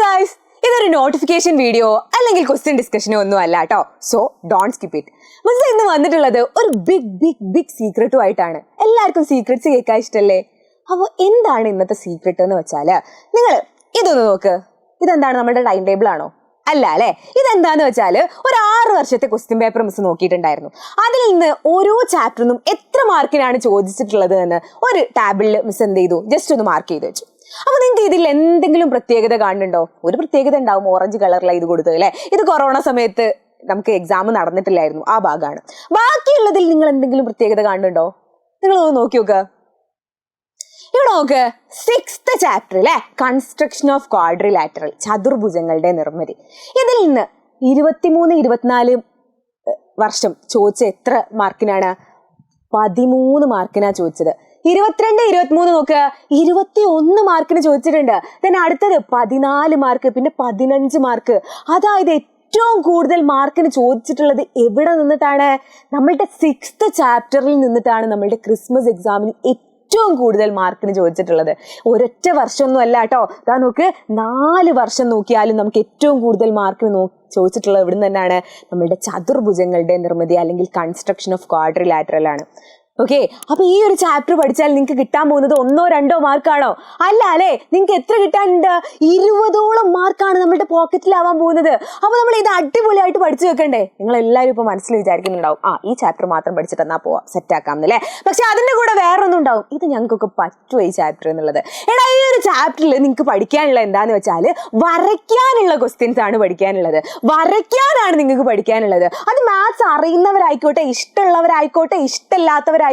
Guys, ഇതൊരു notification video അല്ലെങ്കിൽ question ഡിസ്കഷനോ ഒന്നും അല്ല കേട്ടോ. So don't skip it. Miss ഇന്ന് വന്നിട്ടുള്ളത് ഒരു ബിഗ് സീക്രട്ടുമായിട്ടാണ്. എല്ലാവർക്കും സീക്രറ്റ്സ് കേൾക്കാൻ ഇഷ്ടമല്ലേ? അപ്പോൾ എന്താണ് ഇന്നത്തെ സീക്രട്ട് എന്ന് വെച്ചാൽ, നിങ്ങൾ ഇതൊന്ന് നോക്ക്. ഇതെന്താണ്, നമ്മുടെ ടൈം ടേബിൾ ആണോ? അല്ല അല്ലേ. ഇതെന്താന്ന് വെച്ചാൽ ഒരു 6 വർഷത്തെ ക്വസ്റ്റ്യൻ പേപ്പർ മിസ് നോക്കിയിട്ടുണ്ടായിരുന്നു. അതിൽ നിന്ന് ഓരോ ചാപ്റ്ററിനും എത്ര മാർക്കിനാണ് ചോദിച്ചിട്ടുള്ളത് എന്ന് ഒരു ടാബിളിൽ മിസ് എന്ത് ചെയ്തു, ജസ്റ്റ് ഒന്ന് മാർക്ക് ചെയ്ത് വെച്ചു. അപ്പൊ നിങ്ങൾക്ക് ഇതിൽ എന്തെങ്കിലും പ്രത്യേകത കാണുന്നുണ്ടോ? ഒരു പ്രത്യേകത ഉണ്ടാവും. ഓറഞ്ച് കളറിലാണ് ഇത് കൊടുത്തത് അല്ലേ. ഇത് കൊറോണ സമയത്ത് നമുക്ക് എക്സാം നടന്നിട്ടില്ലായിരുന്നു, ആ ഭാഗമാണ്. ബാക്കിയുള്ളതിൽ നിങ്ങൾ എന്തെങ്കിലും പ്രത്യേകത കാണുന്നുണ്ടോ? നിങ്ങൾ നോക്കി നോക്കുക. ഇവിടെ നോക്ക്, 6th ചാപ്റ്റർ അല്ലെ, കൺസ്ട്രക്ഷൻ ഓഫ് ക്വാഡ്രിലാറ്ററൽ, ചതുർഭുജങ്ങളുടെ നിർമ്മിതി. ഇതിൽ നിന്ന് 23-24 വർഷം ചോദിച്ച എത്ര മാർക്കിനാണ്? 13 മാർക്കിനാണ് ചോദിച്ചത്. 22-23 നോക്കുക, 21 മാർക്കിന് ചോദിച്ചിട്ടുണ്ട്. then അടുത്തത് 14 മാർക്ക്, പിന്നെ 15 മാർക്ക്. അതായത് ഏറ്റവും കൂടുതൽ മാർക്കിന് ചോദിച്ചിട്ടുള്ളത് എവിടെ നിന്നിട്ടാണ്? നമ്മളുടെ 6th ചാപ്റ്ററിൽ നിന്നിട്ടാണ് നമ്മളുടെ ക്രിസ്മസ് എക്സാമിന് ഏറ്റവും കൂടുതൽ മാർക്കിന് ചോദിച്ചിട്ടുള്ളത്. ഒരൊറ്റ വർഷമൊന്നും അല്ല കേട്ടോ. അതാ നോക്ക്, 4 വർഷം നോക്കിയാലും നമുക്ക് ഏറ്റവും കൂടുതൽ മാർക്കിന് ചോദിച്ചിട്ടുള്ളത് എവിടെ നിന്ന് തന്നെയാണ്? നമ്മളുടെ ചതുർഭുജങ്ങളുടെ നിർമ്മിതി അല്ലെങ്കിൽ കൺസ്ട്രക്ഷൻ ഓഫ് ക്വാഡ്രിലാറ്ററൽ ആണ്. ഓക്കെ, അപ്പൊ ഈ ഒരു ചാപ്റ്റർ പഠിച്ചാൽ നിങ്ങൾക്ക് കിട്ടാൻ പോകുന്നത് 1-2 മാർക്കാണോ? അല്ല അല്ലെ. നിങ്ങൾക്ക് എത്ര കിട്ടാനുണ്ട്? 20ഓളം മാർക്കാണ് നമ്മുടെ പോക്കറ്റിലാവാൻ പോകുന്നത്. അപ്പൊ നമ്മൾ ഇത് അടിപൊളിയായിട്ട് പഠിച്ചു വെക്കണ്ടേ? നിങ്ങൾ എല്ലാവരും ഇപ്പൊ മനസ്സിൽ വിചാരിക്കുന്നുണ്ടാവും, ഈ ചാപ്റ്റർ മാത്രം പഠിച്ചിട്ട് എന്നാ പോവാ, സെറ്റ് ആക്കാം എന്നല്ലേ. പക്ഷെ അതിന്റെ കൂടെ വേറൊന്നും ഉണ്ടാവും. ഇത് ഞങ്ങൾക്കൊക്കെ പറ്റുമോ ഈ ചാപ്റ്റർ എന്നുള്ളത്? എടാ, ഈ ഒരു ചാപ്റ്ററിൽ നിങ്ങൾക്ക് പഠിക്കാനുള്ള എന്താന്ന് വെച്ചാൽ, വരയ്ക്കാനുള്ള ക്വസ്റ്റ്യൻസ് ആണ് പഠിക്കാനുള്ളത്. വരയ്ക്കാനാണ് നിങ്ങൾക്ക് പഠിക്കാനുള്ളത്. അത് മാത്സ് അറിയുന്നവരായിക്കോട്ടെ, ഇഷ്ടമുള്ളവരായിക്കോട്ടെ, ഇഷ്ടമില്ലാത്തവരായിക്കോട്ടെ,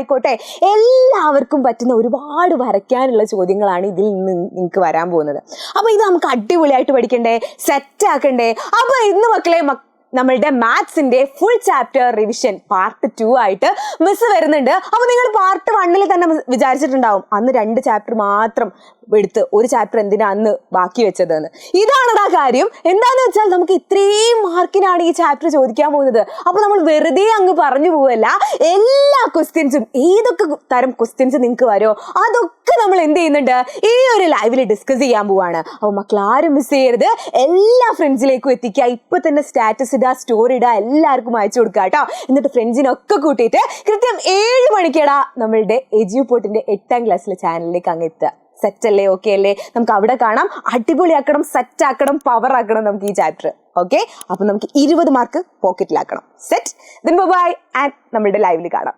എല്ലാവർക്കും പറ്റുന്ന ഒരുപാട് വരയ്ക്കാനുള്ള ചോദ്യങ്ങളാണ് ഇതിൽ നിന്ന് നിങ്ങൾക്ക് വരാൻ പോകുന്നത്. അപ്പൊ ഇത് നമുക്ക് അടിപൊളിയായിട്ട് പഠിക്കണ്ടേ, സെറ്റ് ആക്കണ്ടേ? അപ്പൊ ഇന്ന് മക്കളെ, നമ്മളുടെ മാത്സിന്റെ ഫുൾ ചാപ്റ്റർ റിവിഷൻ പാർട്ട് 2 ആയിട്ട് മിസ് വരുന്നുണ്ട്. അപ്പൊ നിങ്ങൾ പാർട്ട് 1 തന്നെ വിചാരിച്ചിട്ടുണ്ടാവും, അന്ന് 2 ചാപ്റ്റർ മാത്രം എടുത്ത് ഒരു ചാപ്റ്റർ എന്തിനാ അന്ന് ബാക്കി വെച്ചതെന്ന്. ഇതാണടാ കാര്യം. എന്താന്ന് വെച്ചാൽ, നമുക്ക് ഇത്രയും മാർക്കിനാണ് ഈ ചാപ്റ്റർ ചോദിക്കാൻ പോകുന്നത്. അപ്പൊ നമ്മൾ വെറുതെ അങ്ങ് പറഞ്ഞു പോവല്ല. എല്ലാ ക്വസ്റ്റ്യൻസും, ഏതൊക്കെ തരം ക്വസ്റ്റ്യൻസ് നിങ്ങൾക്ക് വരുമോ അതൊക്കെ നമ്മൾ എന്ത് ചെയ്യുന്നുണ്ട്, ഈ ഒരു ലൈവിൽ ഡിസ്കസ് ചെയ്യാൻ പോവാണ്. അപ്പൊ മക്കൾ ആരും മിസ് ചെയ്യരുത്. എല്ലാ ഫ്രണ്ട്സിലേക്കും എത്തിക്കുക. ഇപ്പൊ തന്നെ സ്റ്റാറ്റസ് ഇടുക, സ്റ്റോറി ഇടുക, എല്ലാവർക്കും അയച്ചു കൊടുക്കുക കേട്ടോ. എന്നിട്ട് ഫ്രണ്ട്സിനൊക്കെ കൂട്ടിയിട്ട് കൃത്യം 7 മണിക്കേടാ നമ്മളുടെ എജ്യൂപോർട്ടിന്റെ 8ാം ക്ലാസ്സിലെ ചാനലിലേക്ക് അങ്ങ് എത്തുക. സെറ്റ് അല്ലേ? ഓക്കെ അല്ലേ? നമുക്ക് അവിടെ കാണാം. അടിപൊളിയാക്കണം, സെറ്റ് ആക്കണം, പവർ ആക്കണം നമുക്ക് ഈ ചാപ്റ്റർ. ഓക്കെ, അപ്പൊ നമുക്ക് 20 മാർക്ക് പോക്കറ്റിലാക്കണം. സെറ്റ്. ബൈ ആൻഡ് നമ്മളുടെ ലൈവിൽ കാണാം.